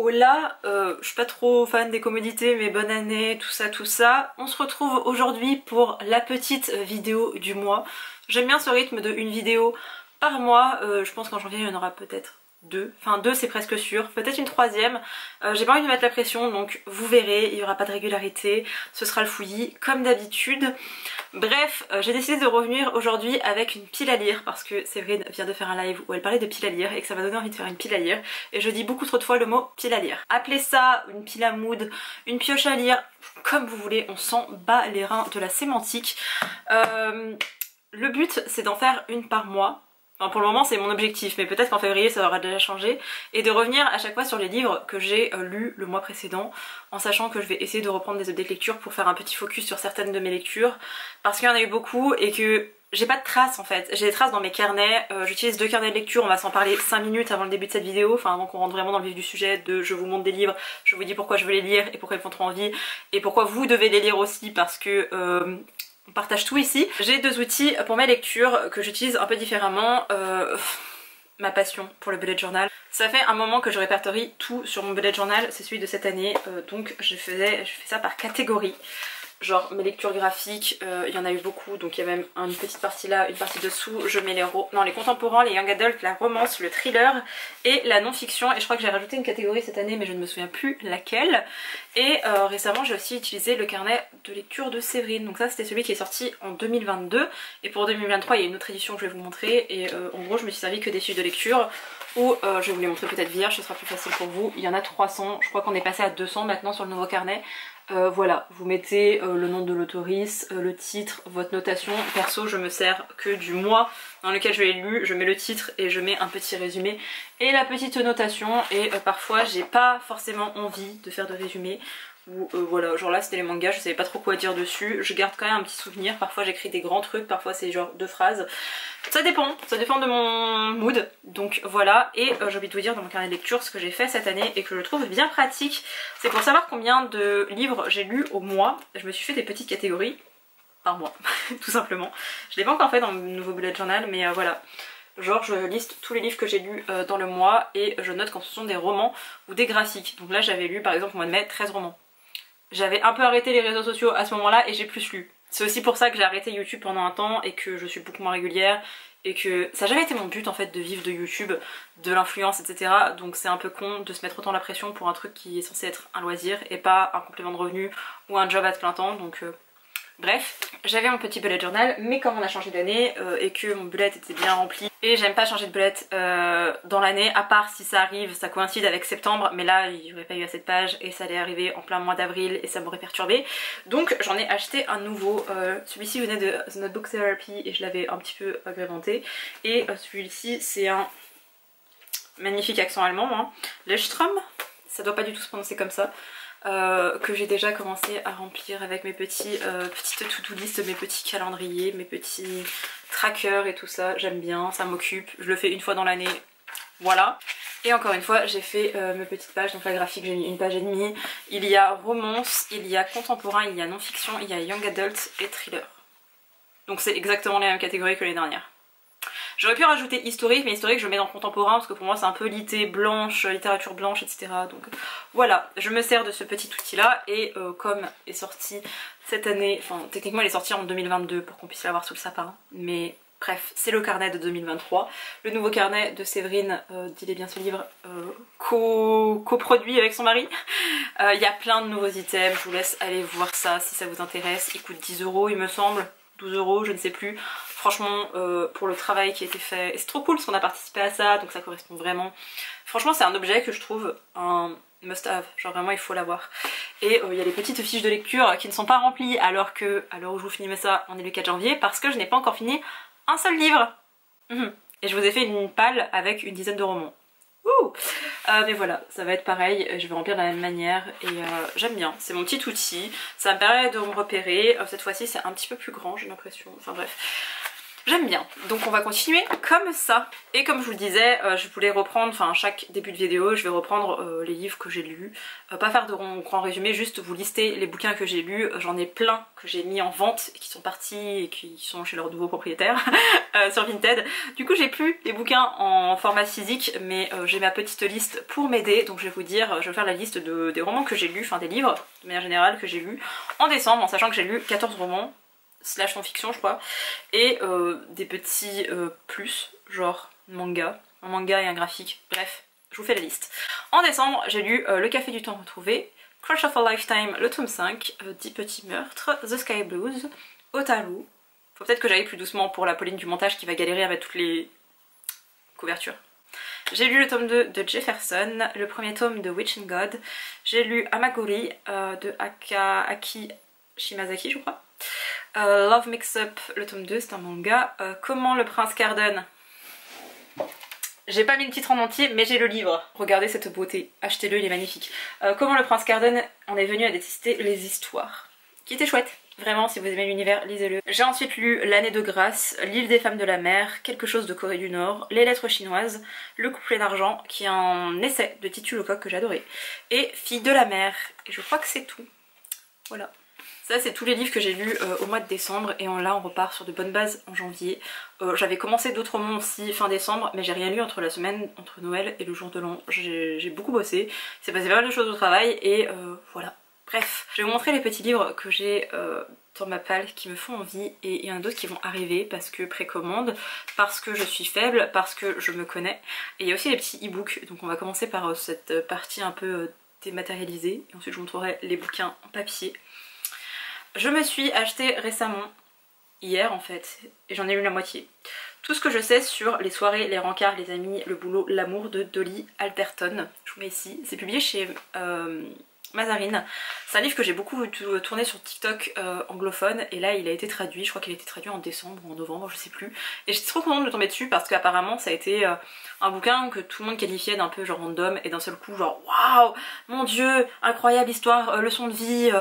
Hola, je suis pas trop fan des commodités mais bonne année, tout ça tout ça. On se retrouve aujourd'hui pour la petite vidéo du mois. J'aime bien ce rythme de une vidéo par mois, je pense qu'en janvier il y en aura peut-être deux, enfin deux c'est presque sûr, peut-être une troisième. J'ai pas envie de mettre la pression donc vous verrez, il y aura pas de régularité, ce sera le fouillis comme d'habitude. Bref, j'ai décidé de revenir aujourd'hui avec une pile à lire parce que Séverine vient de faire un live où elle parlait de pile à lire et que ça m'a donné envie de faire une pile à lire et je dis beaucoup trop de fois le mot pile à lire. Appelez ça une pile à mood, une pioche à lire, comme vous voulez, on s'en bat les reins de la sémantique. Le but c'est d'en faire une par mois. Enfin, pour le moment c'est mon objectif, mais peut-être qu'en février ça aura déjà changé, et de revenir à chaque fois sur les livres que j'ai lus le mois précédent, en sachant que je vais essayer de reprendre des updates lecture pour faire un petit focus sur certaines de mes lectures, parce qu'il y en a eu beaucoup et que j'ai pas de traces en fait. J'ai des traces dans mes carnets, j'utilise 2 carnets de lecture, on va s'en parler 5 minutes avant le début de cette vidéo, enfin avant qu'on rentre vraiment dans le vif du sujet de je vous montre des livres, je vous dis pourquoi je veux les lire et pourquoi ils me font trop envie, et pourquoi vous devez les lire aussi parce que... on partage tout ici. J'ai 2 outils pour mes lectures que j'utilise un peu différemment. Ma passion pour le bullet journal. Ça fait un moment que je répertorie tout sur mon bullet journal, c'est celui de cette année, donc je fais ça par catégorie. Genre mes lectures graphiques, il y en a eu beaucoup, donc il y a même une petite partie là, une partie dessous. Je mets les contemporains, les young adults, la romance, le thriller et la non-fiction. Et je crois que j'ai rajouté une catégorie cette année mais je ne me souviens plus laquelle. Et récemment j'ai aussi utilisé le carnet de lecture de Séverine. Donc ça c'était celui qui est sorti en 2022. Et pour 2023 il y a une autre édition que je vais vous montrer. Et en gros je me suis servi que des fiches de lecture. Ou je vais vous les montrer peut-être vierge, ce sera plus facile pour vous. Il y en a 300, je crois qu'on est passé à 200 maintenant sur le nouveau carnet. Voilà, vous mettez le nom de l'autrice, le titre, votre notation. Perso je me sers que du mois dans lequel je l'ai lu, je mets le titre et je mets un petit résumé et la petite notation. Et parfois j'ai pas forcément envie de faire de résumé. Ou voilà, genre là c'était les mangas, je savais pas trop quoi dire dessus, je garde quand même un petit souvenir, parfois j'écris des grands trucs, parfois c'est genre 2 phrases, ça dépend de mon mood, donc voilà. Et j'ai oublié de vous dire dans mon carnet de lecture ce que j'ai fait cette année et que je trouve bien pratique, c'est pour savoir combien de livres j'ai lu au mois, je me suis fait des petites catégories par mois, tout simplement. Je l'ai pas encore fait dans mon nouveau bullet journal, mais voilà. Genre je liste tous les livres que j'ai lus dans le mois et je note quand ce sont des romans ou des graphiques. Donc là j'avais lu par exemple au mois de mai 13 romans. J'avais un peu arrêté les réseaux sociaux à ce moment-là et j'ai plus lu. C'est aussi pour ça que j'ai arrêté YouTube pendant un temps et que je suis beaucoup moins régulière et que ça n'a jamais été mon but en fait de vivre de YouTube, de l'influence, etc. Donc c'est un peu con de se mettre autant la pression pour un truc qui est censé être un loisir et pas un complément de revenu ou un job à plein temps. Donc bref, j'avais mon petit bullet journal, mais comme on a changé d'année et que mon bullet était bien rempli, et j'aime pas changer de bullet dans l'année, à part si ça arrive, ça coïncide avec septembre, mais là il n'y aurait pas eu assez de pages et ça allait arriver en plein mois d'avril et ça m'aurait perturbé. Donc j'en ai acheté un nouveau, celui-ci venait de The Notebook Therapy et je l'avais un petit peu agrémenté, et celui-ci c'est un magnifique accent allemand, hein. Leuchtturm, ça doit pas du tout se prononcer comme ça. Que j'ai déjà commencé à remplir avec mes petites to-do list, mes petits calendriers, mes petits trackers et tout ça. J'aime bien, ça m'occupe, je le fais une fois dans l'année, voilà. Et encore une fois j'ai fait mes petites pages, donc la graphique j'ai mis 1 page et demie. Il y a romance, il y a contemporain, il y a non-fiction, il y a young adult et thriller. Donc c'est exactement les mêmes catégories que les dernières. J'aurais pu rajouter historique, mais historique je le mets dans contemporain parce que pour moi c'est un peu littérature blanche, etc. Donc voilà, je me sers de ce petit outil là et comme est sorti cette année, enfin techniquement il est sorti en 2022 pour qu'on puisse l'avoir sous le sapin, mais bref, c'est le carnet de 2023, le nouveau carnet de Séverine, dis-les bien ce livre, coproduit avec son mari. Il y a plein de nouveaux items, je vous laisse aller voir ça si ça vous intéresse, il coûte 10 € il me semble, 12 €, je ne sais plus. Franchement pour le travail qui a été fait, et c'est trop cool parce qu'on a participé à ça, donc ça correspond vraiment. Franchement c'est un objet que je trouve un must have, genre vraiment il faut l'avoir. Et il y a les petites fiches de lecture qui ne sont pas remplies alors que à l'heure où je vous filme ça on est le 4 janvier parce que je n'ai pas encore fini un seul livre. Et je vous ai fait une palle avec une dizaine de romans. Mais voilà, ça va être pareil, je vais remplir de la même manière et j'aime bien, c'est mon petit outil, ça me permet de me repérer. Cette fois-ci c'est un petit peu plus grand j'ai l'impression, enfin bref. j'aime bien. Donc on va continuer comme ça. Et comme je vous le disais, je voulais reprendre, enfin chaque début de vidéo, je vais reprendre les livres que j'ai lus. Pas faire de grand résumé, juste vous lister les bouquins que j'ai lus. J'en ai plein que j'ai mis en vente et qui sont partis et qui sont chez leurs nouveaux propriétaires sur Vinted. Du coup j'ai plus les bouquins en format physique, mais j'ai ma petite liste pour m'aider. Donc je vais vous dire, je vais faire la liste des romans que j'ai lus, enfin des livres de manière générale que j'ai lus en décembre, en sachant que j'ai lu 14 romans slash non-fiction je crois, et des petits plus, genre manga, un manga et un graphique, bref, je vous fais la liste. En décembre, j'ai lu Le Café du Temps Retrouvé, Crush of a Lifetime, le tome 5, 10 petits meurtres, The Sky Blues, Otaru. Faut peut-être que j'aille plus doucement pour la Pauline du montage qui va galérer avec toutes les couvertures. J'ai lu le tome 2 de Jefferson, le premier tome de Witch and God, j'ai lu Amagori de Aki Shimazaki je crois. Love Mix-Up, le tome 2, c'est un manga. Comment le prince Carden. J'ai pas mis le titre en entier, mais j'ai le livre. Regardez cette beauté, achetez-le, il est magnifique. Comment le prince Carden en est venu à détester les histoires. Qui était chouette. Vraiment, si vous aimez l'univers, lisez-le. J'ai ensuite lu L'année de grâce, L'île des femmes de la mer, Quelque chose de Corée du Nord, Les lettres chinoises, Le couplet d'argent, qui est un essai de Titu Lecoq que j'ai adoré, et Fille de la mer. Et je crois que c'est tout. Voilà. Ça c'est tous les livres que j'ai lus au mois de décembre, et là on repart sur de bonnes bases en janvier. J'avais commencé d'autres romans aussi fin décembre, mais j'ai rien lu entre la semaine, entre Noël et le jour de l'an. J'ai beaucoup bossé, il s'est passé pas mal de choses au travail et voilà. Bref, je vais vous montrer les petits livres que j'ai dans ma palle qui me font envie, et il y en a d'autres qui vont arriver parce que précommande, parce que je suis faible, parce que je me connais. Et il y a aussi les petits e-books, donc on va commencer par cette partie un peu dématérialisée, et ensuite je vous montrerai les bouquins en papier. Je me suis acheté récemment, hier en fait, et j'en ai lu la moitié, tout ce que je sais sur les soirées, les rencarts, les amis, le boulot, l'amour de Dolly Alderton. Je vous mets ici, c'est publié chez Mazarine. C'est un livre que j'ai beaucoup tourné sur TikTok anglophone, et là il a été traduit, je crois qu'il a été traduit en décembre ou en novembre, je sais plus. Et j'étais trop contente de tomber dessus parce qu'apparemment ça a été un bouquin que tout le monde qualifiait d'un peu genre random, et d'un seul coup genre waouh, mon dieu, incroyable histoire, leçon de vie,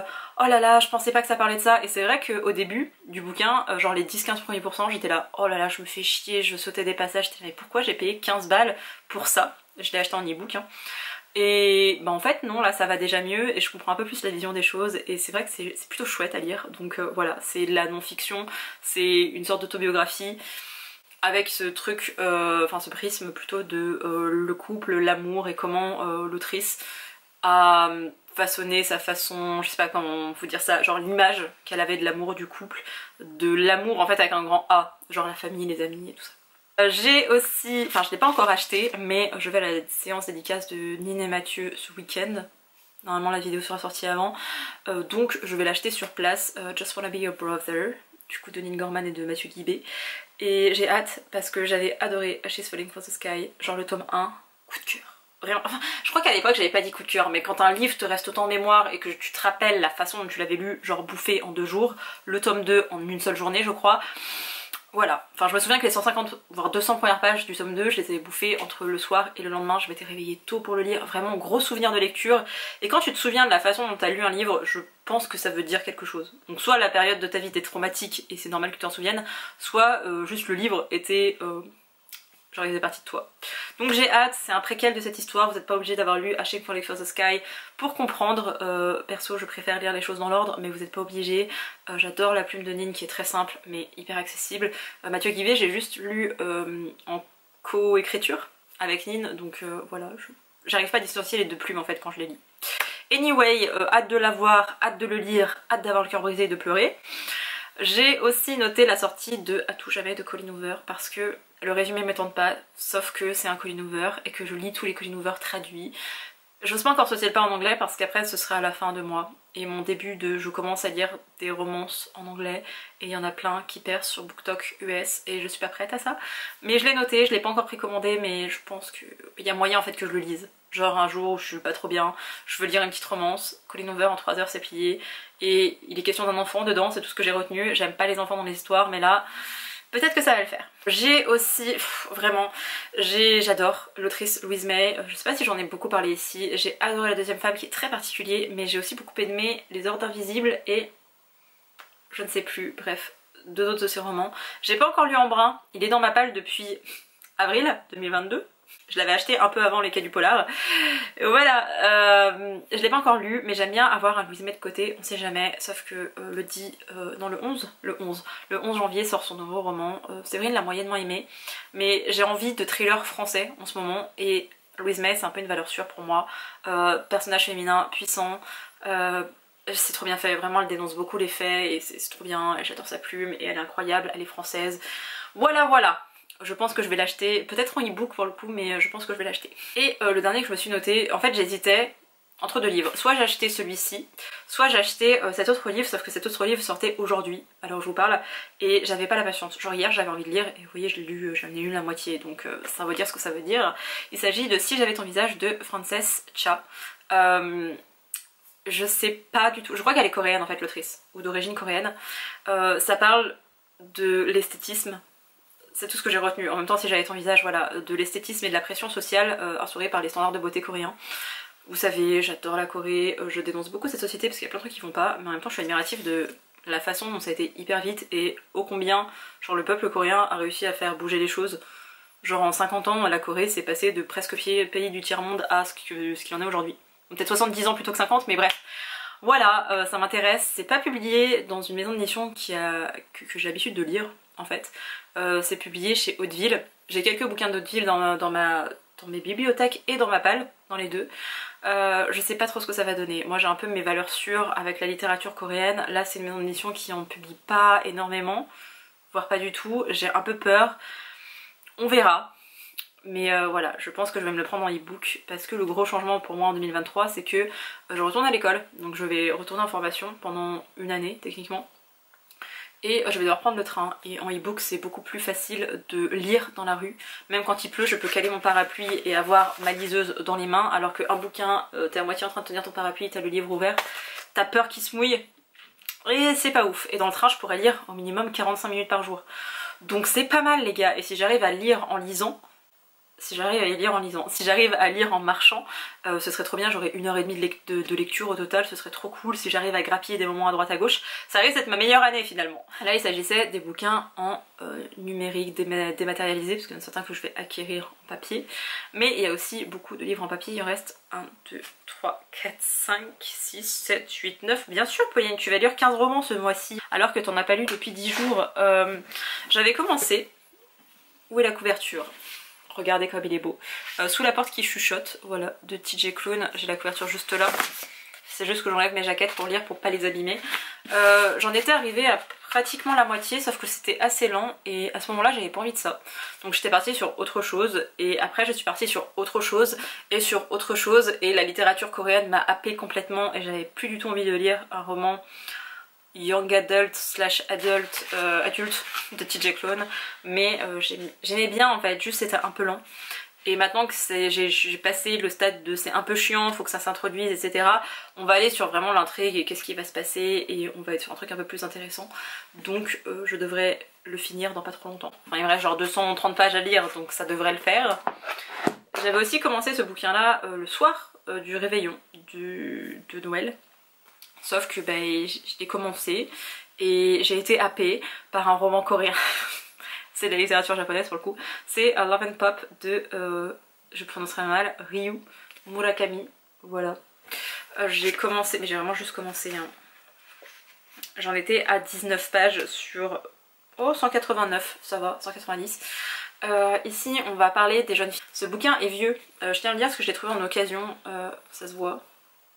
oh là là, je pensais pas que ça parlait de ça. Et c'est vrai qu'au début du bouquin, genre les 10-15 premiers pourcents, j'étais là, oh là là, je me fais chier, je sautais des passages, j'étais là, mais pourquoi j'ai payé 15 balles pour ça? Je l'ai acheté en e-book hein. Et bah en fait non, là ça va déjà mieux et je comprends un peu plus la vision des choses, et c'est vrai que c'est plutôt chouette à lire. Donc voilà, c'est de la non-fiction, c'est une sorte d'autobiographie avec ce truc, enfin ce prisme plutôt de le couple, l'amour, et comment l'autrice a façonné sa façon, je sais pas comment vous dire ça, genre l'image qu'elle avait de l'amour du couple, de l'amour en fait avec un grand A, genre la famille, les amis et tout ça. J'ai aussi, enfin je l'ai pas encore acheté, mais je vais à la séance dédicace de Nine et Mathieu ce week-end. Normalement la vidéo sera sortie avant, donc je vais l'acheter sur place, Just Wanna Be Your Brother, du coup de Neil Gorman et de Mathieu Guibé. Et j'ai hâte parce que j'avais adoré She's Falling for the Sky, genre le tome 1, coup de cœur. Vraiment, enfin, je crois qu'à l'époque j'avais pas dit coup de cœur, mais quand un livre te reste autant en mémoire et que tu te rappelles la façon dont tu l'avais lu, genre bouffé en 2 jours, le tome 2 en une seule journée je crois, voilà. Enfin je me souviens que les 150 voire 200 premières pages du tome 2 je les avais bouffées entre le soir et le lendemain, je m'étais réveillée tôt pour le lire, vraiment gros souvenir de lecture. Et quand tu te souviens de la façon dont tu as lu un livre, je pense que ça veut dire quelque chose. Donc soit la période de ta vie était traumatique et c'est normal que tu t'en souviennes, soit juste le livre était... genre il faisait partie de toi. Donc j'ai hâte, c'est un préquel de cette histoire, vous n'êtes pas obligé d'avoir lu She's Falling for the Sky pour comprendre. Perso je préfère lire les choses dans l'ordre, mais vous n'êtes pas obligé. J'adore la plume de Nine qui est très simple mais hyper accessible. Mathieu Guivet j'ai juste lu en co-écriture avec Nine, donc voilà, j'arrive pas à dissocier les deux plumes en fait quand je les lis. Anyway, hâte de la voir, hâte de le lire, hâte d'avoir le cœur brisé et de pleurer. J'ai aussi noté la sortie de À tout jamais de Colleen Hoover parce que le résumé me tente pas, sauf que c'est un Colleen Hoover et que je lis tous les Colleen Hoover traduits. J'ose pas encore sauter le pas en anglais parce qu'après ce sera à la fin de mois. Et mon début de... je commence à lire des romances en anglais et il y en a plein qui percent sur BookTok US et je suis pas prête à ça. Mais je l'ai noté, je l'ai pas encore précommandé, mais je pense qu'il y a moyen en fait que je le lise. Genre un jour où je suis pas trop bien, je veux lire une petite romance, Colleen Hoover en 3 heures c'est plié. Et il est question d'un enfant dedans, c'est tout ce que j'ai retenu. J'aime pas les enfants dans les histoires mais là... peut-être que ça va le faire. J'ai aussi, vraiment, j'adore l'autrice Louise May. Je sais pas si j'en ai beaucoup parlé ici. J'ai adoré La deuxième femme qui est très particulier, mais j'ai aussi beaucoup aimé Les ordres invisibles et je ne sais plus, bref, deux autres de ses romans. J'ai pas encore lu Embrun, il est dans ma palle depuis avril 2022. Je l'avais acheté un peu avant Les Quais du Polar. Voilà, je l'ai pas encore lu, mais j'aime bien avoir un Louise May de côté, on sait jamais. Sauf que le 11 janvier sort son nouveau roman. Séverine l'a moyennement aimé, mais j'ai envie de thriller français en ce moment, et Louise May c'est un peu une valeur sûre pour moi. Personnage féminin puissant, c'est trop bien fait, vraiment elle dénonce beaucoup les faits et c'est trop bien, j'adore sa plume et elle est incroyable, elle est française. Voilà voilà. Je pense que je vais l'acheter, peut-être en e-book pour le coup, mais je pense que je vais l'acheter. Et le dernier que je me suis noté, en fait j'hésitais entre deux livres. Soit j'achetais celui-ci, soit j'achetais cet autre livre, sauf que cet autre livre sortait aujourd'hui, à l'heure où je vous parle, et j'avais pas la patience. Genre hier j'avais envie de lire, et vous voyez je l'ai lu, j'en ai lu la moitié, donc ça veut dire ce que ça veut dire. Il s'agit de Si j'avais ton visage de Frances Cha. Je sais pas du tout, je crois qu'elle est coréenne en fait l'autrice, ou d'origine coréenne. Ça parle de l'esthétisme. C'est tout ce que j'ai retenu. En même temps, Si j'avais ton visage, voilà, de l'esthétisme et de la pression sociale instaurée par les standards de beauté coréens. Vous savez, j'adore la Corée, je dénonce beaucoup cette société parce qu'il y a plein de trucs qui vont pas, mais en même temps je suis admirative de la façon dont ça a été hyper vite et ô combien genre le peuple coréen a réussi à faire bouger les choses. Genre en 50 ans, la Corée s'est passée de presque pays du tiers-monde à ce qu'il en est aujourd'hui. Peut-être 70 ans plutôt que 50, mais bref. Voilà, ça m'intéresse. C'est pas publié dans une maison d'édition que j'ai l'habitude de lire en fait. C'est publié chez Hauteville. J'ai quelques bouquins d'Hauteville dans mes bibliothèques et dans ma palle, dans les deux. Je sais pas trop ce que ça va donner. Moi j'ai un peu mes valeurs sûres avec la littérature coréenne. Là c'est une maison d'édition qui en publie pas énormément, voire pas du tout. J'ai un peu peur. On verra. Mais voilà, je pense que je vais me le prendre en e-book parce que le gros changement pour moi en 2023 c'est que je retourne à l'école. Donc je vais retourner en formation pendant une année techniquement. Et je vais devoir prendre le train, et en e-book c'est beaucoup plus facile de lire dans la rue. Même quand il pleut je peux caler mon parapluie et avoir ma liseuse dans les mains, alors qu'un bouquin, t'es à moitié en train de tenir ton parapluie, t'as le livre ouvert, t'as peur qu'il se mouille, et c'est pas ouf. Et dans le train je pourrais lire au minimum 45 minutes par jour. Donc c'est pas mal les gars, et si j'arrive à lire en lisant, si j'arrive à lire en marchant, ce serait trop bien, j'aurais 1h30 de lecture au total, ce serait trop cool. Si j'arrive à grappiller des moments à droite à gauche, ça risque d'être ma meilleure année finalement. Là il s'agissait des bouquins en numérique, dématérialisés, parce qu'il y en a certains que je vais acquérir en papier, mais il y a aussi beaucoup de livres en papier, il en reste 1, 2, 3, 4, 5, 6, 7, 8, 9, bien sûr Pauline, tu vas lire 15 romans ce mois-ci, alors que t'en as pas lu depuis 10 jours. J'avais commencé, où est la couverture ? Regardez comme il est beau. Sous la porte qui chuchote, voilà, de TJ Klune. J'ai la couverture juste là. C'est juste que j'enlève mes jaquettes pour lire, pour pas les abîmer. J'en étais arrivée à pratiquement la moitié, sauf que c'était assez lent. Et à ce moment-là, j'avais pas envie de ça. Donc j'étais partie sur autre chose. Et après, je suis partie sur autre chose. Et sur autre chose. Et la littérature coréenne m'a happée complètement. Et j'avais plus du tout envie de lire un roman young adult / adulte de TJ Klune, mais j'aimais bien en fait, juste c'était un peu lent. Et maintenant que j'ai passé le stade de c'est un peu chiant, faut que ça s'introduise, etc. On va aller sur vraiment l'intrigue et qu'est-ce qui va se passer, et on va être sur un truc un peu plus intéressant. Donc je devrais le finir dans pas trop longtemps. Enfin il me reste genre 230 pages à lire, donc ça devrait le faire. J'avais aussi commencé ce bouquin là le soir du réveillon de Noël. Sauf que je l'ai commencé et j'ai été happée par un roman coréen. C'est de la littérature japonaise pour le coup. C'est A Love and Pop de, je prononcerai mal, Ryu Murakami. Voilà. J'ai commencé, mais j'ai vraiment juste commencé. Hein. J'en étais à 19 pages sur 189, ça va, 190. Ici on va parler des jeunes filles. Ce bouquin est vieux, je tiens à le dire parce que je l'ai trouvé en occasion, ça se voit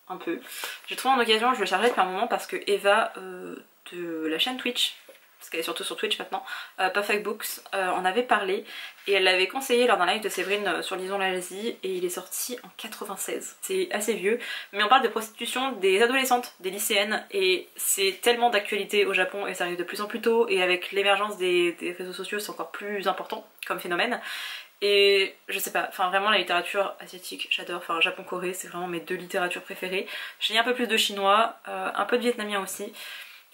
un peu. J'ai trouvé en occasion, je le chargeais depuis un moment parce que Eva de la chaîne Twitch, parce qu'elle est surtout sur Twitch maintenant, Perfect Books, en avait parlé et elle l'avait conseillé lors d'un live de Séverine sur Lisons l'Asie, et il est sorti en 96. C'est assez vieux, mais on parle de prostitution des adolescentes, des lycéennes, et c'est tellement d'actualité au Japon et ça arrive de plus en plus tôt, et avec l'émergence des réseaux sociaux c'est encore plus important comme phénomène. Et je sais pas, enfin vraiment la littérature asiatique, j'adore, enfin Japon-Corée, c'est vraiment mes deux littératures préférées. J'ai un peu plus de chinois, un peu de vietnamien aussi.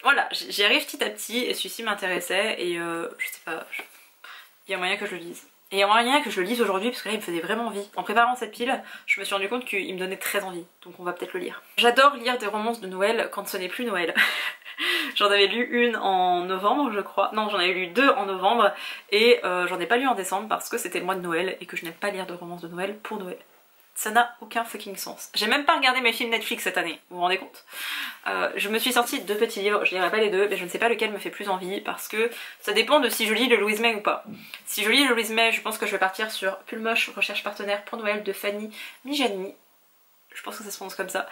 Voilà, j'y arrive petit à petit et celui-ci m'intéressait et je sais pas, il y a moyen que je le lise. Et il y a moyen que je le lise aujourd'hui parce que là il me faisait vraiment envie. En préparant cette pile, je me suis rendu compte qu'il me donnait très envie, donc on va peut-être le lire. J'adore lire des romances de Noël quand ce n'est plus Noël. J'en avais lu une en novembre je crois, non j'en avais lu deux en novembre et j'en ai pas lu en décembre parce que c'était le mois de Noël et que je n'aime pas lire de romances de Noël pour Noël. Ça n'a aucun fucking sens. J'ai même pas regardé mes films Netflix cette année, vous vous rendez compte? Je me suis sorti deux petits livres, je lirai pas les deux, mais je ne sais pas lequel me fait plus envie parce que ça dépend de si je lis le Louise May ou pas. Si je lis le Louise May, je pense que je vais partir sur Pull Moche, recherche partenaire pour Noël de Fanny Mijani. Je pense que ça se prononce comme ça.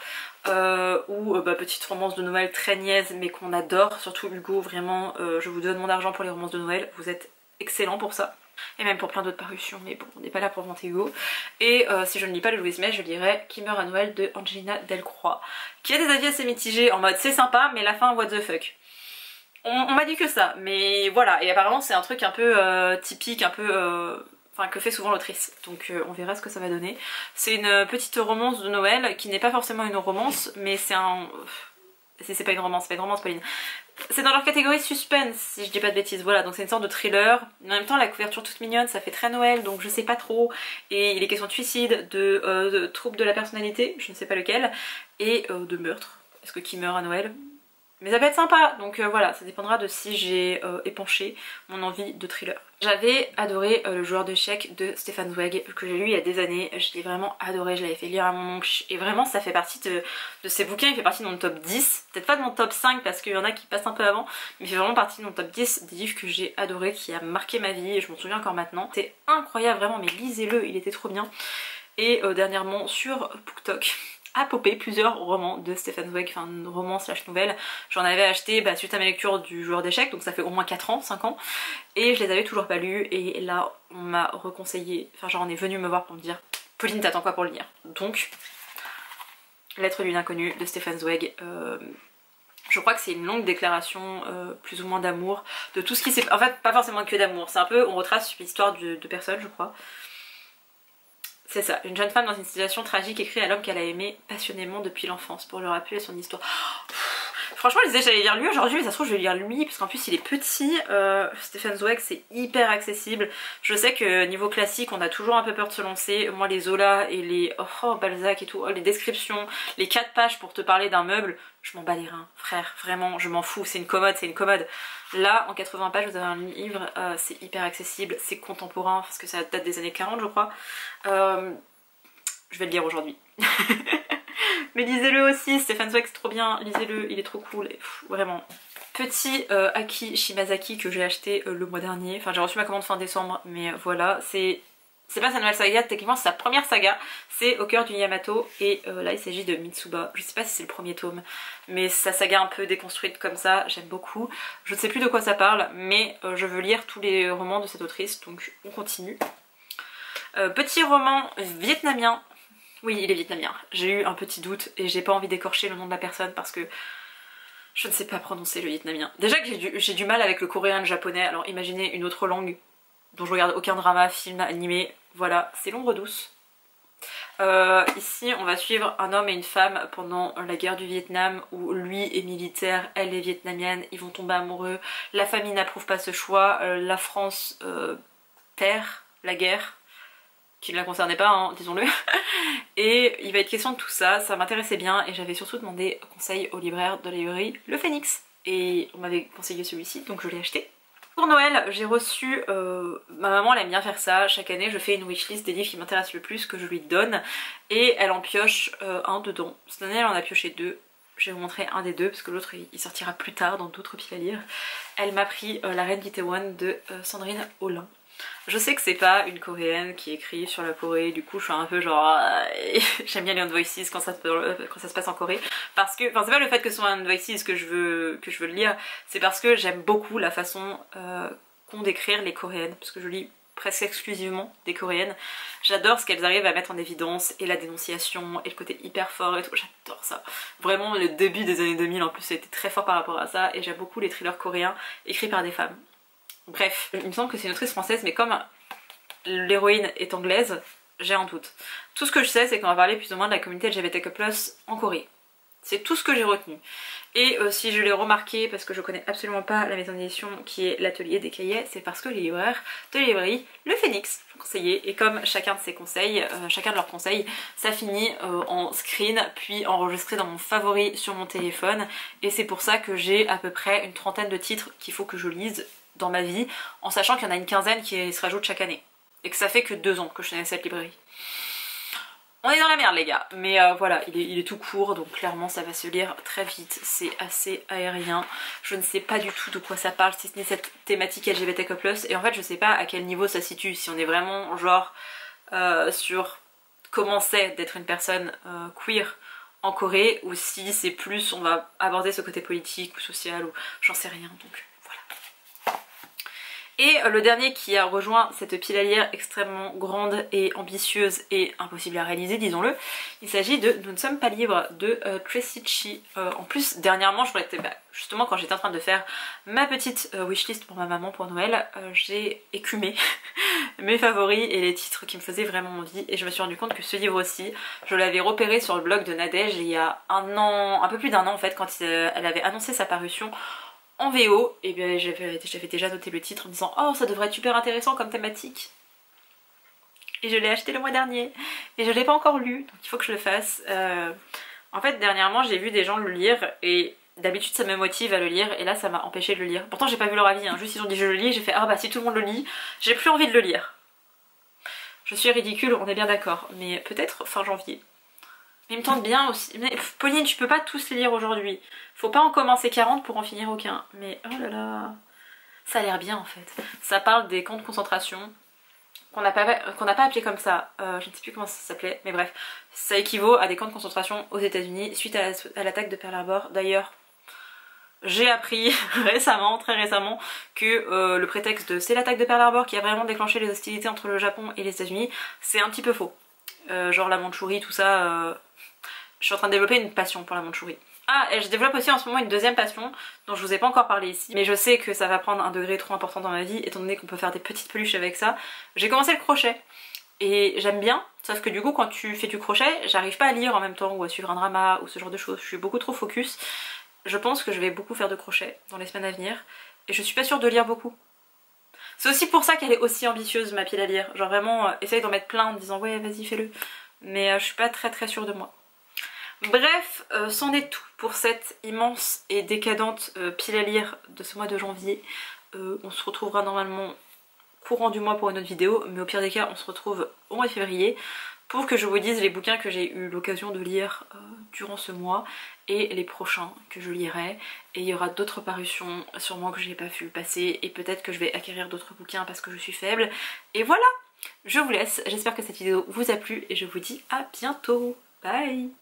Ou petite romance de Noël très niaise mais qu'on adore, surtout Hugo, vraiment, je vous donne mon argent pour les romances de Noël, vous êtes excellent pour ça. Et même pour plein d'autres parutions, mais bon, on n'est pas là pour vanter Hugo. Et si je ne lis pas le Louise May, je lirai Qui meurt à Noël de Angelina Delcroix, qui a des avis assez mitigés en mode c'est sympa, mais la fin what the fuck. On m'a dit que ça, mais voilà, et apparemment c'est un truc un peu typique, un peu... Enfin, que fait souvent l'autrice, donc on verra ce que ça va donner. C'est une petite romance de Noël qui n'est pas forcément une romance, mais c'est un... C'est pas une romance, Pauline. C'est dans leur catégorie suspense, si je dis pas de bêtises, voilà, donc c'est une sorte de thriller. En même temps, la couverture toute mignonne, ça fait très Noël, donc je sais pas trop. Et il est question de suicide, de trouble de la personnalité, je ne sais pas lequel, et de meurtre. Est-ce que qui meurt à Noël? Mais ça peut être sympa, donc voilà, ça dépendra de si j'ai épanché mon envie de thriller. J'avais adoré Le joueur d'échecs de Stefan Zweig, que j'ai lu il y a des années, je l'ai vraiment adoré, je l'avais fait lire à mon oncle, et vraiment ça fait partie de ces bouquins, il fait partie de mon top 10, peut-être pas de mon top 5 parce qu'il y en a qui passent un peu avant, mais il fait vraiment partie de mon top 10 des livres que j'ai adoré, qui a marqué ma vie, et je m'en souviens encore maintenant. C'est incroyable vraiment, mais lisez-le, il était trop bien. Et dernièrement sur BookTok, a popé plusieurs romans de Stefan Zweig, enfin romans slash nouvelles. J'en avais acheté suite à ma lecture du joueur d'échecs, donc ça fait au moins 4 ans, 5 ans, et je les avais toujours pas lus, et là on m'a reconseillé, enfin genre on est venu me voir pour me dire Pauline t'attends quoi pour le lire? Donc Lettre d'une inconnue de Stefan Zweig, je crois que c'est une longue déclaration plus ou moins d'amour, de tout ce qui s'est... En fait pas forcément que d'amour, c'est un peu, on retrace l'histoire de personnes je crois. C'est ça, une jeune femme dans une situation tragique écrit à l'homme qu'elle a aimé passionnément depuis l'enfance pour lui rappeler son histoire. Franchement je disais j'allais lire lui aujourd'hui, mais ça se trouve je vais lire lui parce qu'en plus il est petit. Stefan Zweig c'est hyper accessible. Je sais que niveau classique on a toujours un peu peur de se lancer. Moi les Zola et les Balzac et tout, les descriptions, les 4 pages pour te parler d'un meuble, je m'en bats les reins, frère, vraiment je m'en fous, c'est une commode, c'est une commode. Là en 80 pages vous avez un livre, c'est hyper accessible, c'est contemporain parce que ça date des années 40 je crois. Je vais le lire aujourd'hui. Mais lisez-le aussi, Stefan Zweig c'est trop bien, lisez-le, il est trop cool, vraiment. Petit Aki Shimazaki que j'ai acheté le mois dernier, enfin j'ai reçu ma commande fin décembre, mais voilà, c'est pas sa nouvelle saga, techniquement c'est sa première saga, c'est Au cœur du Yamato, et là il s'agit de Mitsuba, je sais pas si c'est le premier tome, mais sa saga un peu déconstruite comme ça, j'aime beaucoup. Je ne sais plus de quoi ça parle, mais je veux lire tous les romans de cette autrice, donc on continue. Petit roman vietnamien. Oui, il est vietnamien. J'ai eu un petit doute et j'ai pas envie d'écorcher le nom de la personne parce que je ne sais pas prononcer le vietnamien. Déjà que j'ai du mal avec le coréen et le japonais, alors imaginez une autre langue dont je regarde aucun drama, film, animé. Voilà, c'est L'ombre douce. Ici on va suivre un homme et une femme pendant la guerre du Vietnam où lui est militaire, elle est vietnamienne, ils vont tomber amoureux, la famille n'approuve pas ce choix, la France perd la guerre, qui ne la concernait pas, hein, disons-le. Et il va être question de tout ça, ça m'intéressait bien et j'avais surtout demandé conseil au libraire de la librairie Le Phénix. Et on m'avait conseillé celui-ci, donc je l'ai acheté. Pour Noël, j'ai reçu... ma maman elle aime bien faire ça, chaque année je fais une wishlist des livres qui m'intéressent le plus, que je lui donne, et elle en pioche un dedans. Cette année elle en a pioché 2. Je vais vous montrer un des deux parce que l'autre il sortira plus tard dans d'autres piles à lire. Elle m'a pris La Reine d'Itaewon de Sandrine Olin. Je sais que c'est pas une coréenne qui écrit sur la Corée, du coup je suis un peu genre... j'aime bien les On Voices quand ça se passe en Corée. Parce que, enfin c'est pas le fait que ce soit un Voices que je veux le lire, c'est parce que j'aime beaucoup la façon qu'ont d'écrire les coréennes, parce que je lis presque exclusivement des coréennes. J'adore ce qu'elles arrivent à mettre en évidence, et la dénonciation, et le côté hyper fort et tout, j'adore ça. Vraiment le début des années 2000 en plus ça a été très fort par rapport à ça, et j'aime beaucoup les thrillers coréens écrits par des femmes. Bref, il me semble que c'est une autrice française, mais comme l'héroïne est anglaise, j'ai un doute. Tout ce que je sais, c'est qu'on va parler plus ou moins de la communauté LGBTQ+ en Corée. C'est tout ce que j'ai retenu. Et si je l'ai remarqué, parce que je connais absolument pas la maison d'édition qui est l'Atelier des Cahiers, c'est parce que les libraires de librairie, le Phénix, m'ont conseillé. Et comme chacun de ces conseils, chacun de leurs conseils, ça finit en screen, puis enregistré dans mon favori sur mon téléphone. Et c'est pour ça que j'ai à peu près une trentaine de titres qu'il faut que je lise dans ma vie, en sachant qu'il y en a une quinzaine qui se rajoutent chaque année. Et que ça fait que 2 ans que je tenais cette librairie. On est dans la merde les gars, mais voilà, il est tout court, donc clairement ça va se lire très vite, c'est assez aérien. Je ne sais pas du tout de quoi ça parle, si ce n'est cette thématique LGBTQ+, et en fait je sais pas à quel niveau ça situe, si on est vraiment genre sur comment c'est d'être une personne queer en Corée, ou si c'est plus on va aborder ce côté politique ou social, ou j'en sais rien, donc... Et le dernier qui a rejoint cette pile à lire extrêmement grande et ambitieuse et impossible à réaliser, disons-le, il s'agit de Nous ne sommes pas libres de Tracy Chee. En plus, dernièrement, justement quand j'étais en train de faire ma petite wishlist pour ma maman pour Noël, j'ai écumé mes favoris et les titres qui me faisaient vraiment envie, et je me suis rendu compte que ce livre aussi, je l'avais repéré sur le blog de Nadège il y a un an, un peu plus d'1 an en fait, quand elle avait annoncé sa parution en VO, et bien j'avais déjà noté le titre en me disant oh ça devrait être super intéressant comme thématique. Et je l'ai acheté le mois dernier et je l'ai pas encore lu, donc il faut que je le fasse. En fait dernièrement j'ai vu des gens le lire et d'habitude ça me motive à le lire, et là ça m'a empêché de le lire. Pourtant j'ai pas vu leur avis, hein. Juste ils ont dit je le lis, j'ai fait ah bah si tout le monde le lit, j'ai plus envie de le lire. Je suis ridicule, on est bien d'accord, mais peut-être fin janvier. Mais il me tente bien aussi. Mais, Pauline, tu peux pas tous les lire aujourd'hui. Faut pas en commencer 40 pour en finir aucun. Mais oh là là, ça a l'air bien en fait. Ça parle des camps de concentration qu'on n'a pas appelé comme ça. Je ne sais plus comment ça s'appelait, mais bref. Ça équivaut à des camps de concentration aux États-Unis suite à l'attaque de Pearl Harbor. D'ailleurs, j'ai appris récemment, très récemment, que le prétexte de c'est l'attaque de Pearl Harbor qui a vraiment déclenché les hostilités entre le Japon et les États-Unis, c'est un petit peu faux. Genre la Mandchourie, tout ça... Je suis en train de développer une passion pour la Mandchourie. Ah, et je développe aussi en ce moment une deuxième passion dont je vous ai pas encore parlé ici, mais je sais que ça va prendre un degré trop important dans ma vie étant donné qu'on peut faire des petites peluches avec ça. J'ai commencé le crochet et j'aime bien, sauf que du coup quand tu fais du crochet, j'arrive pas à lire en même temps ou à suivre un drama ou ce genre de choses, je suis beaucoup trop focus. Je pense que je vais beaucoup faire de crochet dans les semaines à venir et je suis pas sûre de lire beaucoup. C'est aussi pour ça qu'elle est aussi ambitieuse ma pile à lire, genre vraiment essaye d'en mettre plein en me disant ouais vas-y fais-le, mais je suis pas très sûre de moi. Bref, c'en est tout pour cette immense et décadente pile à lire de ce mois de janvier. On se retrouvera normalement courant du mois pour une autre vidéo, mais au pire des cas on se retrouve au mois de février pour que je vous dise les bouquins que j'ai eu l'occasion de lire durant ce mois et les prochains que je lirai. Et il y aura d'autres parutions sûrement que je n'ai pas vu passer, et peut-être que je vais acquérir d'autres bouquins parce que je suis faible. Et voilà, je vous laisse, j'espère que cette vidéo vous a plu et je vous dis à bientôt. Bye!